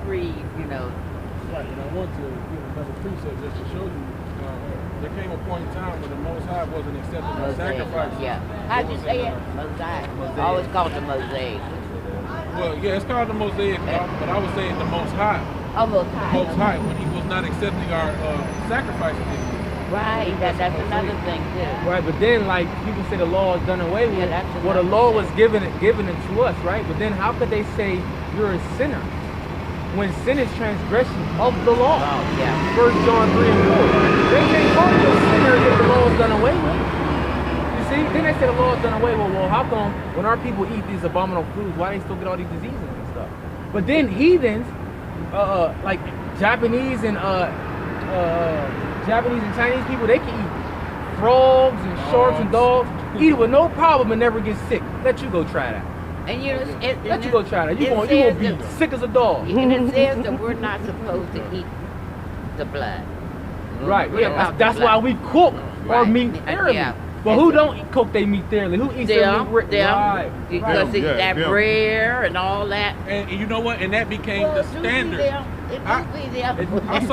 read, you know. Right, and I want to give another precept just to show you. There came a point in time when the Most High wasn't accepting our sacrifices. Yeah. How'd you say it? Mosaic. I always call it the mosaic. Well, yeah, it's called the Mosaic, but I was saying the Most High. Oh, Most High. Most High, when He was not accepting our sacrifices anymore. Right, that's another thing too. Right, but then like people say the law is done away with. Yeah, Well, the law was given it to us, right? But then how could they say you're a sinner when sin is transgression of the law? Oh, yeah. 1 John 3 and 4. They can't call you a sinner if the law is done away with. You see? Then they say the law is done away with. Well, how come when our people eat these abominable foods, why they still get all these diseases and stuff? But then heathens, like Japanese and Chinese people, they can eat frogs and sharks and dogs, eat it with no problem and never get sick. Let you go try that. And you know, Let you go try that. You gonna be sick as a dog. And it says that we're not supposed to eat the blood. Right. Yeah. That's why we cook our meat thoroughly. Yeah. But who don't cook their meat thoroughly? Who eats their meat? Right. Because it's that rare and all that. And you know what? And that became the standard. I I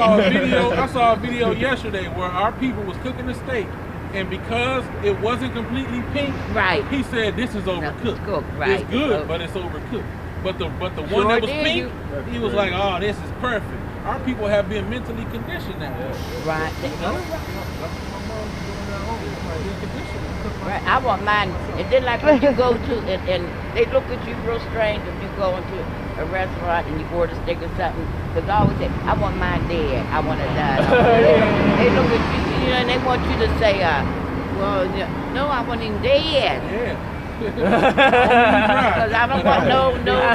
saw a video yesterday where our people was cooking a steak, and because it wasn't completely pink, right, he said this is overcooked. Right. It's good, but it's overcooked. But the one that was pink, he was like, oh, this is perfect. Our people have been mentally conditioned that way. Right. Right. I want mine. And then like when you go to and they look at you real strange if you go into a restaurant and you order steak or something. Because I always say, I want mine dead. I want to die. They look at you, and they want you to say, well, no, I want him dead. Yeah. Because I don't want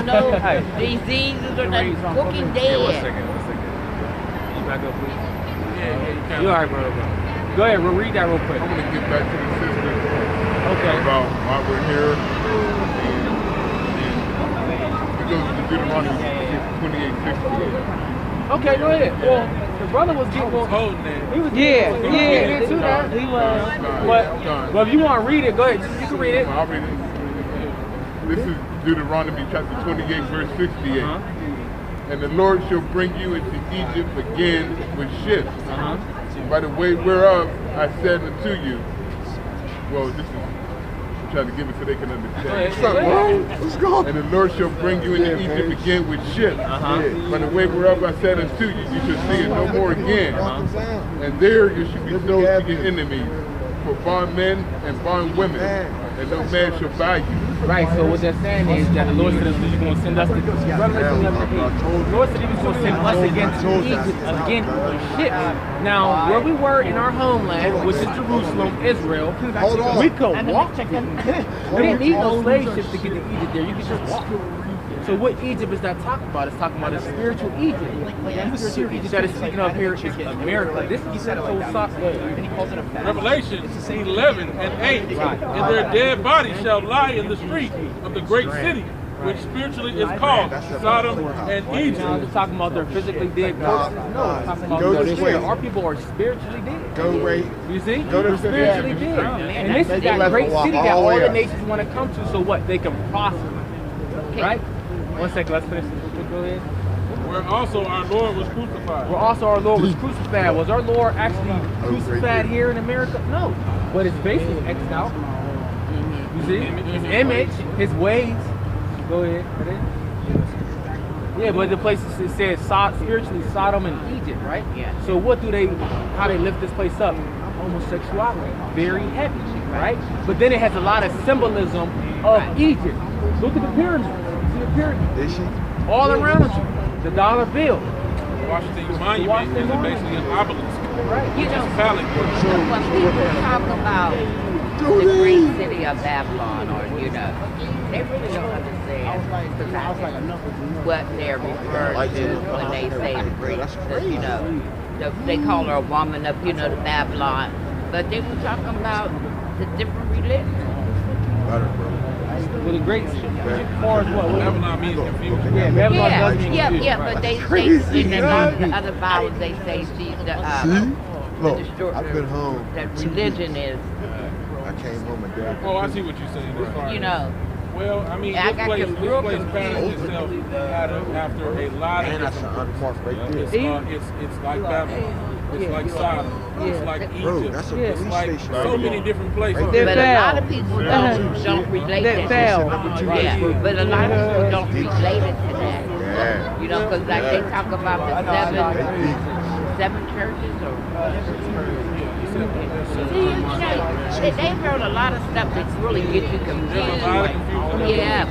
no diseases or nothing. Cooking dead. One second. You back up, please? Yeah, you all right, bro? Go ahead, we'll read that real quick. I'm going to get back to the sister about why we're here. And it goes to Deuteronomy 28:68. Okay, go ahead. Well, the brother was getting holding it. He was getting into that. He was. But if you want to read it, go ahead. You can read it. I'll read it. This is Deuteronomy chapter 28, verse 68. And the Lord shall bring you into Egypt again with ships. By the way whereof I said unto you. Well, this is, I'm trying to give it so they can understand. Let's go. And the Lord shall bring you into Egypt again with ships. By the way whereof I said unto you, you shall see it no more again. And there you shall be sold to your enemies for bondmen and bondwomen, and no man shall buy you. Right, so what they're saying is that the Lord said he was going to send us to Revelation 11:8. The Lord said he was going to send us again to Egypt again with ships. Now, where we were in our homeland, which is Jerusalem, Israel, we could walk. We didn't need no slave ships to get to Egypt there. You could just walk. So what Egypt is that talking about? It's talking about a spiritual Egypt. That spiritual Egypt that is speaking of here is America. This is Revelation 11 and 8. And their dead bodies shall lie in the street of the great city, which spiritually is called Sodom and Egypt. Now, it's talking about their physically dead corpses. No, it's talking about our people are spiritually dead. Go right. You see? They're spiritually dead. And this is that great city that all the nations want to come to so what? They can prosper. Right? 1 second, let's finish this. Go ahead. Where also our Lord was crucified. Where also our Lord was crucified. Was our Lord actually crucified here in America? No. But his face was X'd out. You see? His image, his ways. Go ahead. Yeah, but the place it says spiritually Sodom and Egypt, right? Yeah. So what do how they lift this place up? Homosexuality. Very heavy, right? But then it has a lot of symbolism of Egypt. Look at the pyramids. See the pyramids? Is she? All around you. The dollar bill. Washington Monument is basically an obelisk. Right. You know, phallic. when people talk about the great city of Babylon, or they really don't understand what they're referring to when they say the great. They call her a woman of the Babylon, but they were talking about the different religions. Well, the great city. Babylon means confusion. Yeah, Babylon does mean confusion. Yeah, but they say in a lot of the other Bibles they say she's the Look, I've been home. That religion is. I came home and dad. Oh, I see what you're saying. As far as, Well, I mean, I this got place confused. patterns itself after a lot of different it's like Babylon. It's like Sodom. It's like Egypt. It's like so many different places. But a lot of people don't relate it. Yeah, but a lot of people don't relate it to that. Yeah. You know, because like they talk about the seven churches or. See, they heard a lot of stuff that really get you confused. Yeah.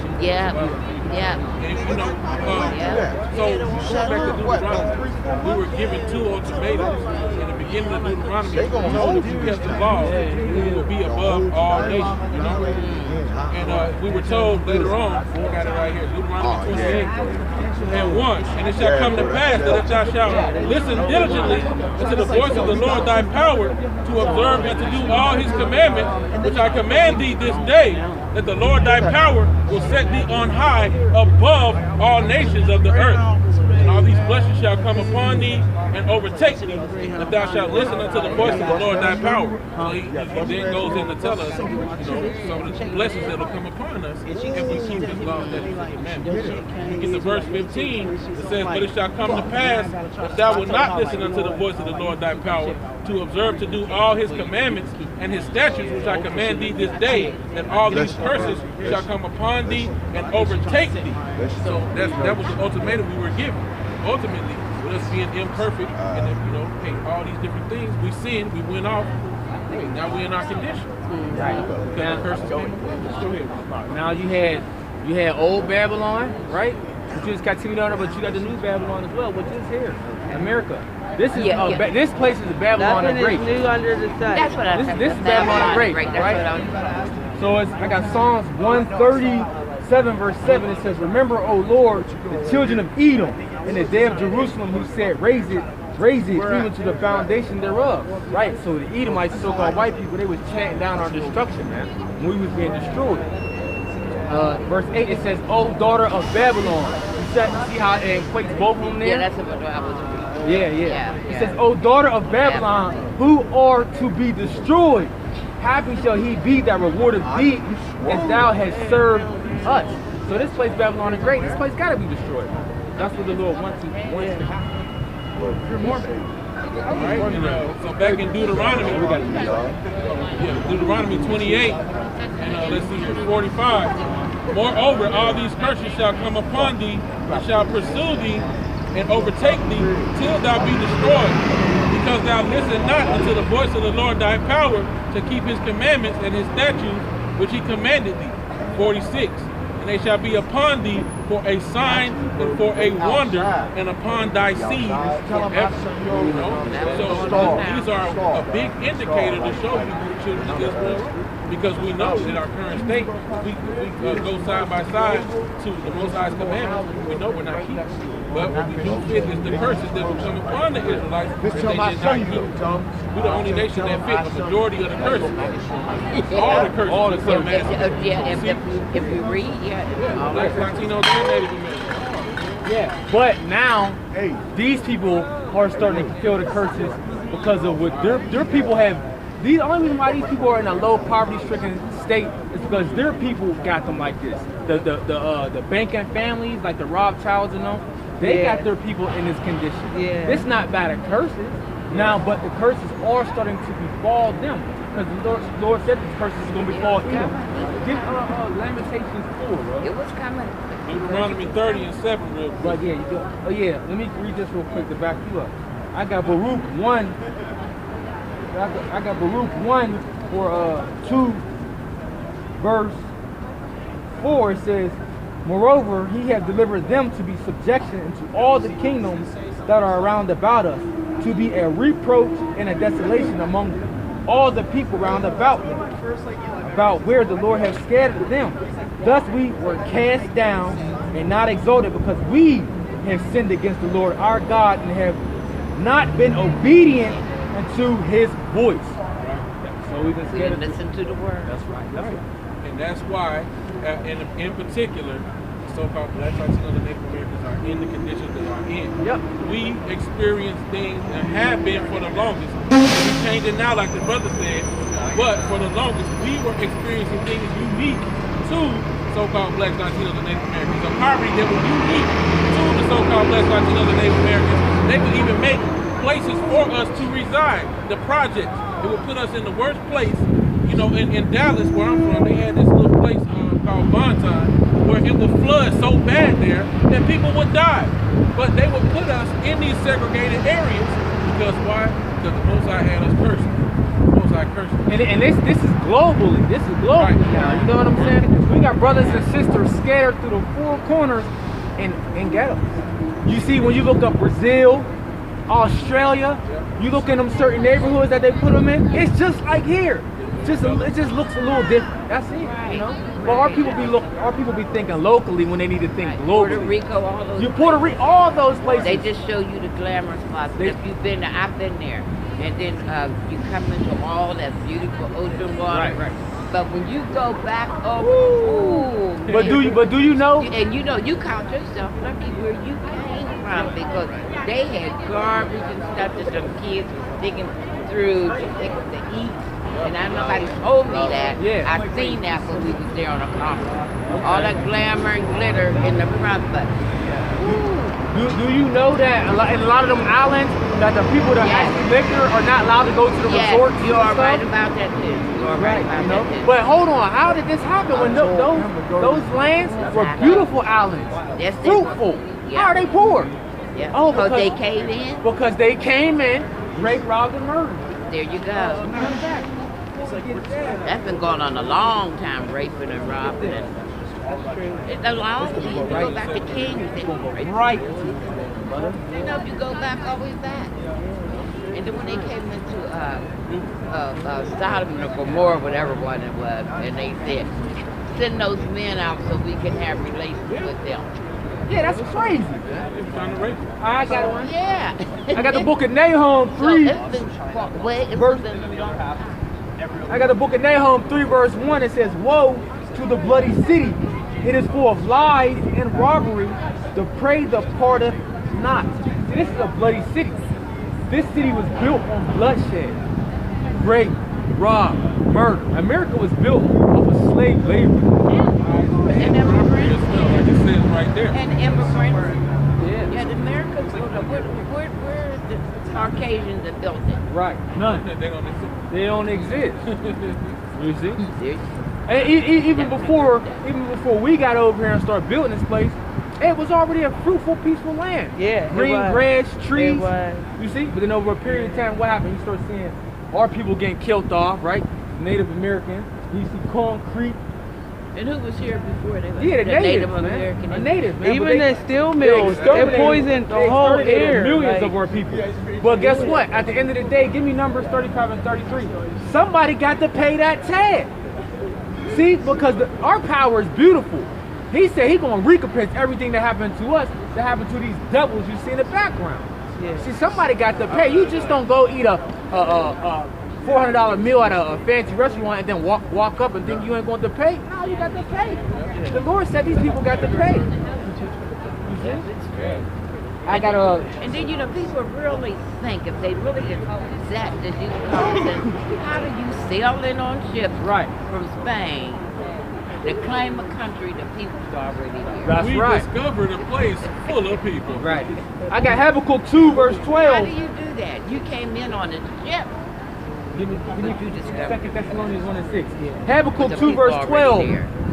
And you know, so going back to Deuteronomy, we were given two ultimatums. In the beginning of Deuteronomy, we were told if you kept the law, we would be above all nations. You know? And we were told later on, we got it right here, Deuteronomy 28:1, and it shall come to pass that if thou shalt listen diligently unto the voice of the Lord thy power, to observe and to do all his commandments, which I command thee this day, that the Lord thy power will set thee on high above all nations of the earth. And all these blessings shall come upon thee and overtake thee, if thou shalt listen unto the voice of the Lord thy power. So he then goes in to tell us, you know, some of the blessings that will come upon us if we keep his law, statutes, and commandments. We get to verse 15, it says, but it shall come to pass, if thou wilt not listen unto the voice of the Lord thy power, to observe to do all his commandments and his statutes, which I command thee this day, that all these curses shall come upon thee and overtake thee. So that was the ultimatum we were given. Ultimately, with us being imperfect, and then, you know, hey, all these different things, we sinned, we went off, hey, now we're in our condition. Right. Now you had old Babylon, right? Which is captivity on it, but you got the new Babylon as well, which is here, America. This is this place is Babylon the Great. New under the sun. That's what I said. This is Babylon the Great, right? So I got Psalms 137 verse 7. It says, "Remember, O Lord, the children of Edom, in the day of Jerusalem, who said, raise it, even to the foundation thereof." Right. So the Edomites, so-called white people, they was chanting down our destruction, man, when we was being destroyed. Verse 8, it says, "O daughter of Babylon." You see how it equates both of them there? Yeah, that's what I was reading. Yeah. It says, "O daughter of Babylon, who are to be destroyed, happy shall he be that rewardeth thee, as thou hast served us." So this place, Babylon the Great, this place got to be destroyed. That's what the Lord wants to happen. All right, so back in Deuteronomy, we got Deuteronomy 28, and let's see here, 45. "Moreover, all these curses shall come upon thee, and shall pursue thee, and overtake thee, till thou be destroyed, because thou listen not unto the voice of the Lord thy power, to keep his commandments and his statutes, which he commanded thee." 46. "And they shall be upon thee for a sign and for a wonder, and upon thy seed forever." You know? So these are a big indicator to show you the children of Israel, because we know in our current state, we go side by side to the Most High's commandments. We know we're not keeping. But what we do fit is the curses that will come upon the Israelites that they did not keep. We're the only nation that fit the majority of the curses. All the curses. All the curses. If you read, Blacks, Latinos, and Native Americans. Yeah, but now these people are starting to feel the curses because of what their people have. The only reason why these people are in a low poverty-stricken state is because their people got them like this. The banking families, like the Rothschilds and them, they got their people in this condition. Yeah. It's not by the curses now, but the curses are starting to befall them, because the Lord said these curses are going to befall them. Give Lamentations 4, bro. it was coming. Deuteronomy 30 and 7 real quick. But yeah, you do. Oh yeah, let me read this real quick to back you up. I got Baruch 1. I got Baruch 1 for 2 verse 4. It says, "Moreover, he hath delivered them to be subjection into all the kingdoms that are around about us, to be a reproach and a desolation among all the people round about them, about where the Lord hath scattered them. Thus we were cast down and not exalted, because we have sinned against the Lord our God, and have not been obedient unto his voice." So we've been scared. Listen to the word. That's right. That's right. And that's why, in particular, so-called Black, Latinos, and Native Americans are in the conditions they are in. Yep. We experience things and have been for the longest. We're changing now, like the brother said, but for the longest, we were experiencing things unique to so-called blacks, Latinos, and Native Americans. A poverty that was unique to the so-called blacks, Latinos, and Native Americans. They would even make places for us to reside. The projects, it would put us in the worst place. You know, in Dallas, where I'm from, they had this little place called Bonton, where it would flood so bad there that people would die. But they would put us in these segregated areas because why? Because the Most High had us cursing. And this is globally. This is globally now. You know what I'm saying? We got brothers and sisters scattered through the four corners in ghettos. You see, when you look up Brazil, Australia, you look in them certain neighborhoods that they put them in, it's just like here. It just looks a little different. That's it, you know. But our people be thinking locally when they need to think globally. Puerto Rico, all those. Puerto Rico, all those places. They just show you the glamorous spots. If you've been there, I've been there, and then you come into all that beautiful ocean water. Right. But when you go back over, but do you know? And you know, you count yourself lucky where you came from because they had garbage and stuff that some kids were digging through to eat. And nobody told me that. Yeah. I seen that when we was there on a conference. All that glamour and glitter in the front, but do you know that in a lot of them islands that the people that actually live there are not allowed to go to the resorts? You are right about that too. You are right about that too. But hold on, how did this happen when those lands were beautiful islands, fruitful? How are they poor? Yeah. Oh, because they came in. Because they came in, raped, robbed, and murdered. There you go. That's been going on a long time, raping and robbing. It's a long time. You go back to kings. Right. You know, if you go back, always back. And then when they came into Sodom or Gomorrah, whatever one it was, and they said, send those men out so we can have relations with them. Yeah, that's crazy. I got one. Yeah. I got the book of Nahum 3. I got the book of Nahum 3 verse 1. It says, woe to the bloody city. It is full of lies and robbery. The prey departeth not. See, this is a bloody city. This city was built on bloodshed, rape, rob, murder. America was built off of slave labor. And immigrants. It says right there. And immigrants. Yeah, the Americans. Where is the Caucasians that built it? Right. None. They don't exist. You see? And even before we got over here and started building this place, it was already a fruitful, peaceful land. Yeah. Green grass, trees. It was. You see? But then over a period of time, what happened? You start seeing our people getting killed off, right? Native Americans. You see concrete. And who was here before they were? Yeah, the Native man. American. A native, man. Even the steel mills, they poisoned the whole air. Millions of our people. But guess what? At the end of the day, give me numbers 35 and 33. Somebody got to pay that tag. See, because our power is beautiful. He said he's going to recompense everything that happened to us, that happened to these devils you see in the background. Yeah. See, somebody got to pay. You just don't go eat a $400 meal at a fancy restaurant and then walk up and think you ain't going to pay. No, you got to pay. The Lord said these people got to pay. You see? I got to... And then, you know, people really think, if they really exact as you call it, how do you sail in on ships from Spain to claim a country that people's already here? That's we right. discovered a place full of people. Right. I got Habakkuk 2 verse 12. How do you do that? You came in on a ship. Give me you discovered. 2 Thessalonians 1 and 6. Habakkuk 2 verse 12.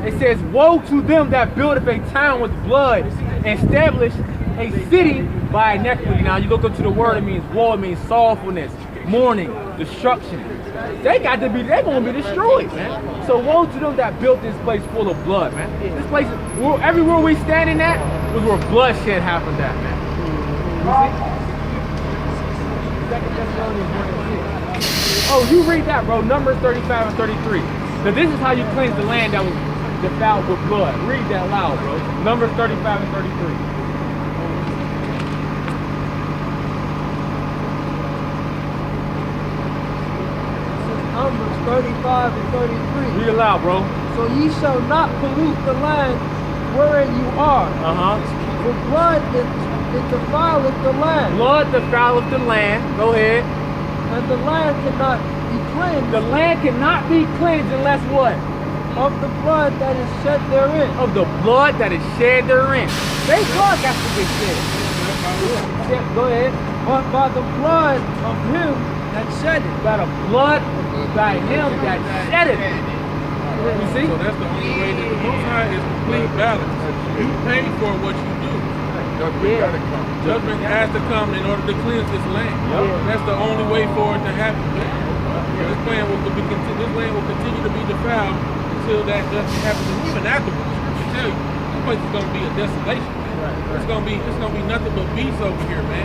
It says, woe to them that buildeth a town with blood and establish a city by iniquity. Now you look up to the word, it means war, it means sorrowfulness, mourning, destruction. They're going to be destroyed, man. So woe to them that built this place full of blood, man. This place, everywhere we standing at was where bloodshed happened at, man. You see? 2 Thessalonians 1 and 6. Oh, you read that, bro. Numbers 35 and 33. Now this is how you cleanse the land that was defiled with blood. Read that loud, bro. Numbers 35 and 33. Numbers 35 and 33. Read it loud, bro. So ye shall not pollute the land wherein you are. For blood it defileth the land. Blood defileth the land. Go ahead. And the land cannot be cleansed. The land cannot be cleansed unless what? of the blood that is shed therein. Of the blood that is shed therein. They blood got to get shed. Yeah, go ahead. But by the blood of him that shed it. By the blood by him that shed it. You see? So that's the only way that the Most High is complete balance. You pay for what you do. Judgment has to come in order to cleanse this land. That's the only way for it to happen. This land will continue to be defiled until that judgment happens. And even afterwards, I tell you, this place is going to be a desolation. It's going to be nothing but beasts over here, man.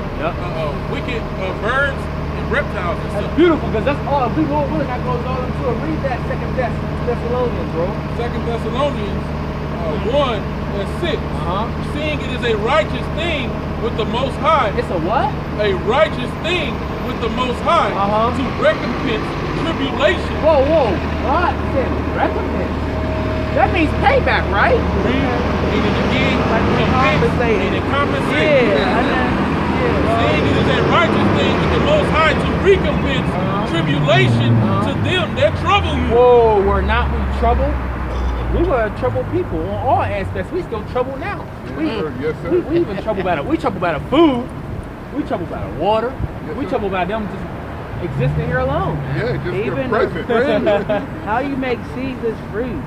Wicked birds and reptiles and stuff. That's beautiful, because that's all. We go look, that goes all into it. Read that Second Thessalonians, bro. Second Thessalonians 1:6. Seeing it is a righteous thing with the Most High. It's a what? A righteous thing with the Most High to recompense tribulation. Whoa. What? Recompense. That means payback, right? Meaning again, compensate. Seeing it is a righteous thing with the Most High to recompense tribulation to them that trouble you. Whoa, we're not in trouble. We were troubled people on all aspects. We still trouble now. We even trouble about it. We trouble about the food. We trouble about the water. We trouble about them just existing here alone. Yeah, just even present. fruit. How you make seedless fruit?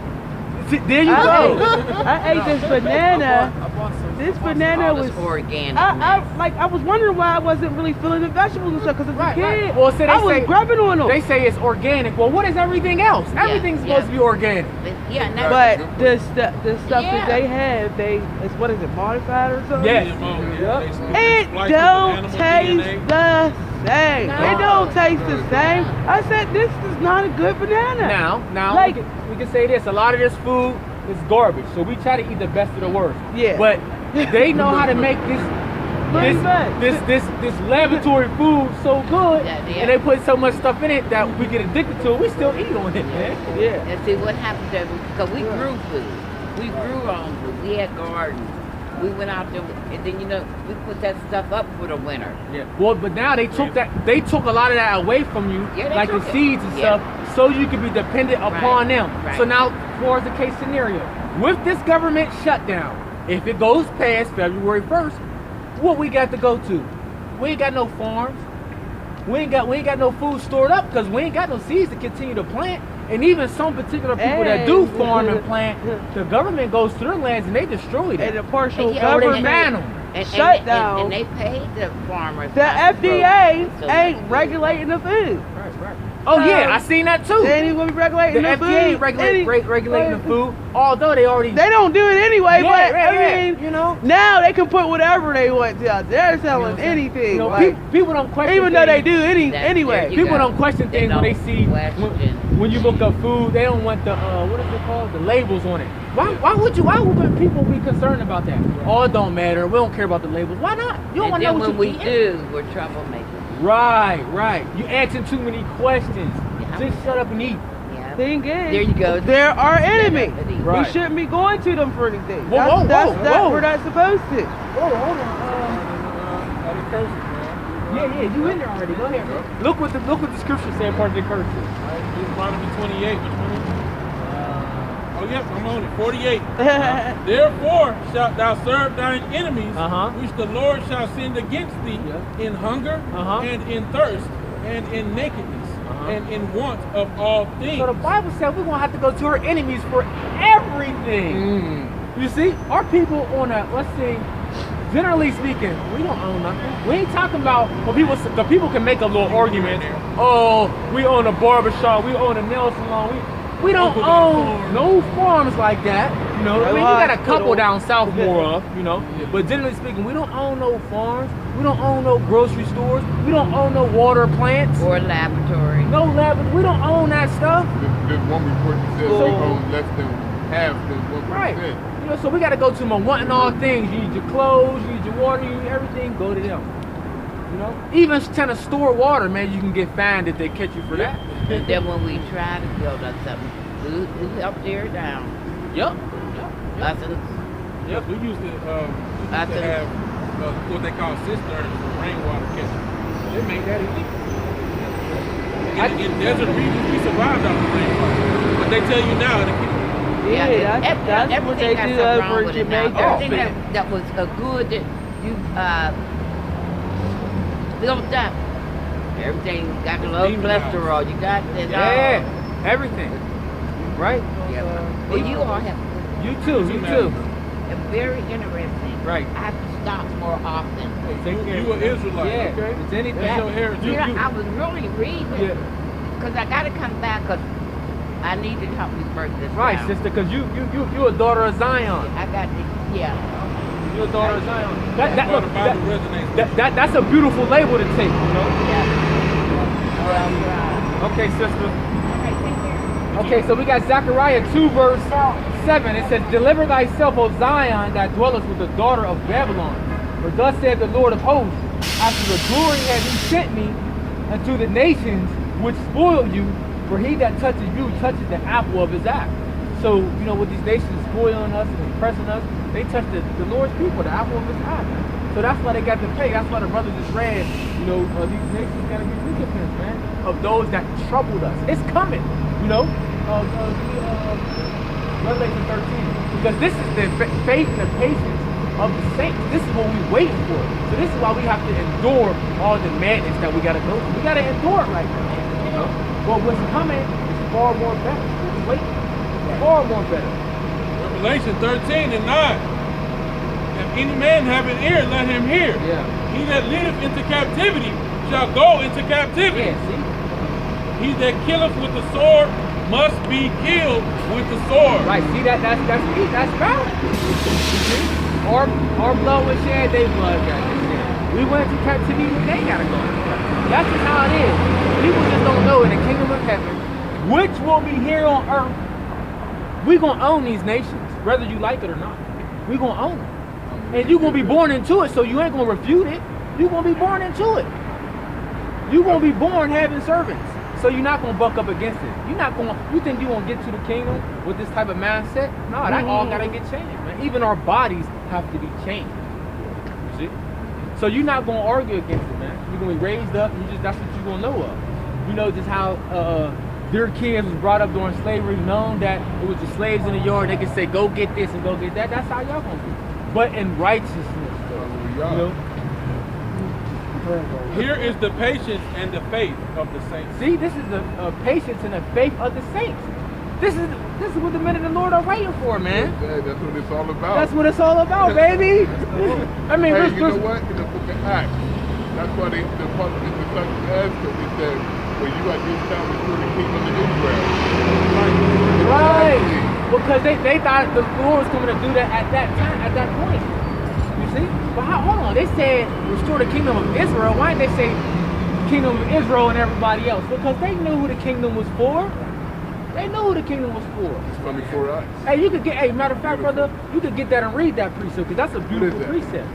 There you go. I ate this banana. This banana was organic. I was wondering why I wasn't really feeling the vegetables and stuff, because as a kid, Well, so I was grabbing on them. They say it's organic. Well, what is everything else? Everything's supposed to be organic. But the stuff that they have, it's what is it, modified or something? Yes. It don't taste the same. It don't taste the same. I said, this is not a good banana. Now, like, we can say this. A lot of this food is garbage. So we try to eat the best of the worst. Yeah. But they know how to make this laboratory food so good, and they put so much stuff in it that we get addicted to it. We still eat on it, man. Yeah. And see what happened to because we grew food. We grew our own food. We had gardens. We went out there, and then we put that stuff up for the winter. Yeah. Well, but now they took a lot of that away from you, like the seeds and stuff, so you could be dependent upon them. Right. So now, for the case scenario, with this government shutdown, if it goes past February 1st, what we got to go to? We ain't got no farms. We ain't got no food stored up because we ain't got no seeds to continue to plant. And even some particular people that do farm and plant, the government goes to their lands and they destroy them. And the partial government shutdown. And they paid the farmers. The FDA ain't regulating the food. Right. Oh yeah, I seen that too. They ain't even gonna be regulating the food. FDA ain't regulating the food, although they don't do it anyway. But I mean, now they can put whatever they want to out there. They're selling anything. People don't question. Even though they do anyway. People don't question things when they see when you look up food. They don't want the what is it called? The labels on it. Why would people be concerned about that? Oh, it don't matter. We don't care about the labels. Why not? You don't want to know what we do. We're troublemakers. Right. You asking too many questions. Just shut up and eat. Yeah. Thing is, there you go. They're our enemy. Right. We shouldn't be going to them for anything. Whoa. We're not supposed to. Hold on. Yeah, you in there already. Go ahead. Look what the scripture said part of the curses. Deuteronomy 28. Which one is it? Oh yes, I'm on it. 48. Therefore shalt thou serve thine enemies, which the Lord shall send against thee in hunger and in thirst and in nakedness and in want of all things. So the Bible said we're gonna have to go to our enemies for everything. You see, our people on a, let's see, generally speaking, we don't own nothing. We ain't talking about when people can make a little argument. Oh, we own a barbershop, we own a nail salon. We don't own no farms like that, we got a couple down south more of, But generally speaking, we don't own no farms. We don't own no grocery stores. We don't own no water plants. Or laboratory. No lab. We don't own that stuff. There's one report that says we own less than half than 1%. Right. So we got to go to them wanting all things. You need your clothes, you need your water, you need everything. Go to them. Even trying to store water, man, you can get fined if they catch you for that. And then when we try to build up something, who's up there down? Yep. Yes, we used to have what they call cisterns for rainwater catching. They made that illegal. In desert regions, we survived off the rainwater. But they tell you now, Yeah, that's what they do over in Jamaica. Everything that was good that you built up. Everything got the low cholesterol. You got the everything. Right? Yeah. Well, you all have. You too. It's very interesting. Right. I have to stop more often. You an Israelite, okay? It's anything. That's your heritage. You know, I was really reading because I got to come back because I need to help me break this Right, down. sister, because you're a daughter of Zion. I got to, You're a daughter of Zion. That's a beautiful label to take, you know? Okay, sister. Okay, so we got Zechariah 2 verse 7. It says, deliver thyself, O Zion, that dwellest with the daughter of Babylon. For thus saith the Lord of hosts, after the glory hath he sent me unto the nations which spoil you, for he that touches you touches the apple of his eye. So, you know, with these nations spoiling us and oppressing us, they touch the Lord's people, the apple of his eye. So that's why they got to pay. That's why the brothers just read, you know, these nations got to get recompense, man, of those that troubled us. It's coming, you know. Revelation 13. Because this is the faith and the patience of the saints. This is what we're waiting for. So this is why we have to endure all the madness that we got to go through. We got to endure it right now, you know. But what's coming is far more better. We're waiting. Far more better. Revelation 13 and 9. If any man have an ear, let him hear. Yeah. He that leadeth into captivity shall go into captivity. Yeah, see? He that killeth with the sword must be killed with the sword. Right, see that's balance. Our blood was shed, their blood got shed. We went to captivity, they gotta go. That's just how it is. People just don't know in the kingdom of heaven, which will be here on earth, we gonna own these nations, whether you like it or not. We gonna own them. And you gonna be born into it, so you ain't gonna refute it. You gonna be born into it. You gonna be born having servants. So you're not gonna buck up against it. You're not gonna. You think you gonna get to the kingdom with this type of mindset? No, that all gotta get changed, man. Even our bodies have to be changed. You see? So you're not gonna argue against it, man. You're gonna be raised up, and that's what you're gonna know of. You know just how their kids was brought up during slavery, known that it was the slaves in the yard. They could say, "Go get this and go get that." That's how y'all gonna be. But in righteousness, though, you know. Here is the patience and the faith of the saints. See, this is the patience and the faith of the saints. This is what the men of the Lord are waiting for, man. Yeah, that's what it's all about. That's what it's all about, baby. I mean, hey, you know what? In the book of Acts, that's why the disciples asked him. He said, "Well, you at this time restore the kingdom of Israel." Right. Because they thought the Lord was coming to do that at that time, at that point. You see? But hold on, they said restore the kingdom of Israel. Why did they say kingdom of Israel and everybody else? Because they knew who the kingdom was for. They knew who the kingdom was for. It's coming for us. Hey, you could get, hey, matter of fact, brother, you could get that and read that precept, because that's a beautiful precept.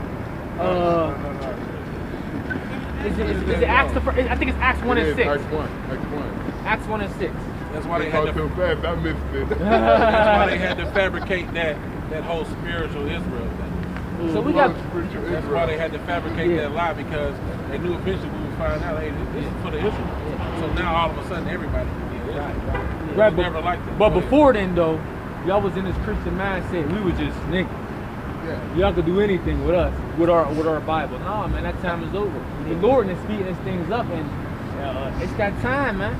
Is it Acts the first? I think it's Acts 1 and 6. Acts 1. Acts 1 and 6. That's why they had to fast. I missed it. That's why they had to fabricate that whole spiritual Israel thing. So we got. That's why they had to fabricate that lie, because they knew eventually we would find out, hey, this is for the Israel. So now all of a sudden everybody can be Israel. Right, never like that. But before then, though, y'all was in this Christian mindset. We were just niggas. Yeah. Y'all could do anything with us, with our Bible. No, man, that time is over. The Lord is speeding these things up, and it's that time, man.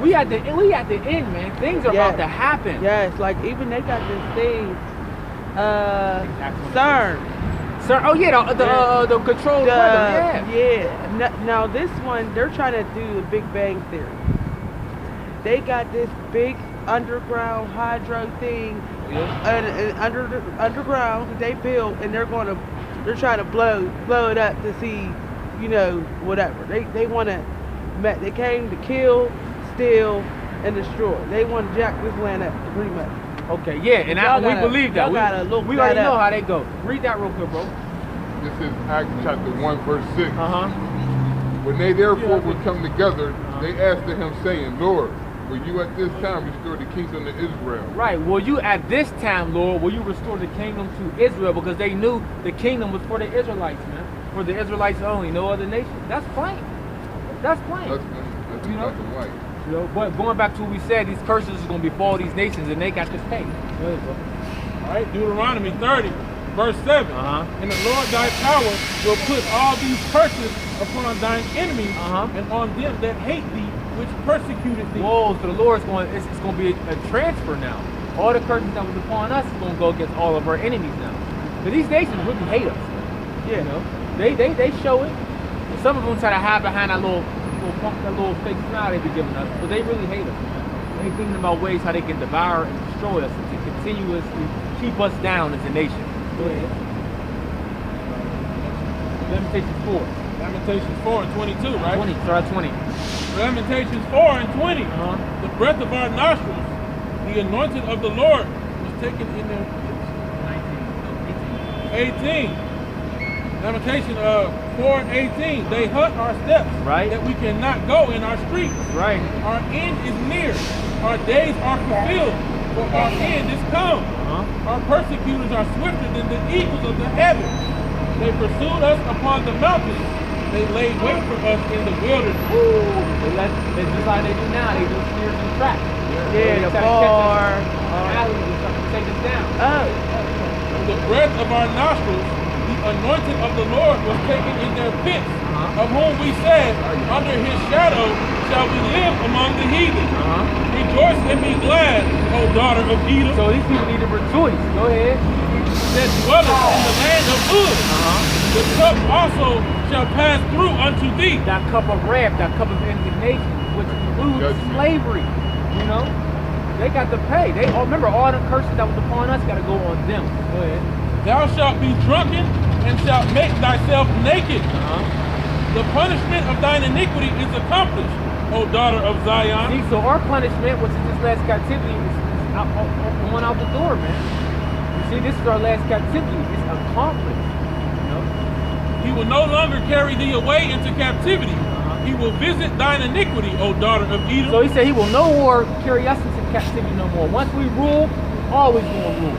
We at the end, man. Things are about to happen. Yes, like even they got this thing, CERN. Sir, oh yeah, the controlled weather, yeah. Now this one, they're trying to do the Big Bang Theory. They got this big underground hydro thing, underground that they built, and they're trying to blow it up to see, you know, whatever. They want to. They came to kill, steal, and destroy. They want to jack this land up, pretty much. Okay, yeah, and we believe that. We already know how they go. Read that real quick, bro. This is Acts chapter 1, verse 6. When they therefore would come together, they asked of him, saying, Lord, will you at this time restore the kingdom to Israel? Right, will you at this time, Lord, will you restore the kingdom to Israel? Because they knew the kingdom was for the Israelites, man. For the Israelites only, no other nation. That's plain. That's plain. That's black and white. You know, but going back to what we said, these curses are going to befall these nations, and they got to pay. Go ahead, bro. All right, Deuteronomy 30, verse 7. And the Lord thy power will put all these curses upon thine enemies and on them that hate thee, which persecuted thee. Whoa, so the Lord's going, it's going to be a transfer now. All the curses that was upon us is going to go against all of our enemies now. But these nations really hate us. Yeah, you know, they show it. Some of them try to hide behind that little fake smile they be giving us, but they really hate us. They thinking about ways how they can devour and destroy us and to continuously keep us down as a nation. Go ahead. Lamentations 4. Lamentations 4 and 22, right? 20, start 20. Lamentations 4 and 20. The breath of our nostrils, the anointed of the Lord, was taken in their 18. Lamentation 4 and 18. They hunt our steps, right, that we cannot go in our streets. Right. Our end is near. Our days are fulfilled, for our end is come. Our persecutors are swifter than the eagles of the heavens. They pursued us upon the mountains. They laid wait for us in the wilderness. They just like they do now. They do snares and traps. Yeah, the bar. Alleys and stuff to take us down. The breath of our nostrils, the anointed of the Lord, was taken in their pits, of whom we said, under his shadow shall we live among the heathen. Rejoice and be glad, O daughter of Edom. So these people need to rejoice. Go ahead. That dwelleth in the land of Uz. The cup also shall pass through unto thee. That cup of wrath, that cup of indignation, which includes slavery. You know, they got to pay. They remember all the curses that was upon us got to go on them. Go ahead. Thou shalt be drunken and shalt make thyself naked. The punishment of thine iniquity is accomplished, O daughter of Zion. See, so our punishment, which is this last captivity, is going out the door, man. You see, this is our last captivity. It's accomplished. You know? He will no longer carry thee away into captivity. He will visit thine iniquity, O daughter of Edom. So he said he will no more carry us into captivity no more. Once we rule, always gonna rule.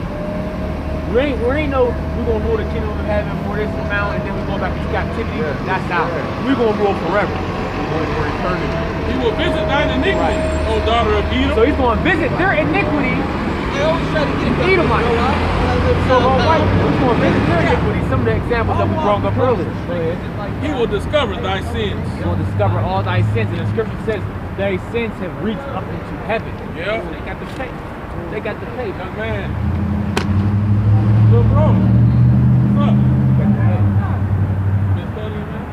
We ain't no, we're gonna rule the kingdom of heaven for this amount and then we're going back into captivity. That's out. We're gonna rule forever. For eternity. He will visit thine iniquity, O daughter of Edom. So he's gonna visit their iniquity. Edomite. So he's gonna visit their iniquity. Some of the examples that we brought up earlier. Go ahead. He will discover thy sins. He will discover all thy sins. And the scripture says thy sins have reached up into heaven. Yeah. So they got to pay. They got to pay. Young man. Little bro. What's up? Been studying, man?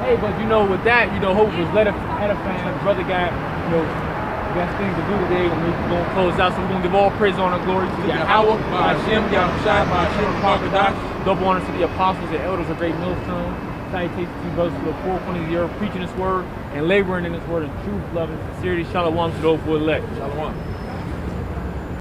Hey, but you know, with that, you know, hope was edifying. Brother got, you know, best thing to do today. We're going to close out, so we're going to give all praise, honor, and glory to Yahweh, Hashem, Yahushua, Hashem, Parkadash. Double honors to the apostles and elders of Great Millstone. Salutations to those who are forefront of the earth, preaching this word and laboring in this word in truth, love, and sincerity. Shalom to those who are elect. Shalom.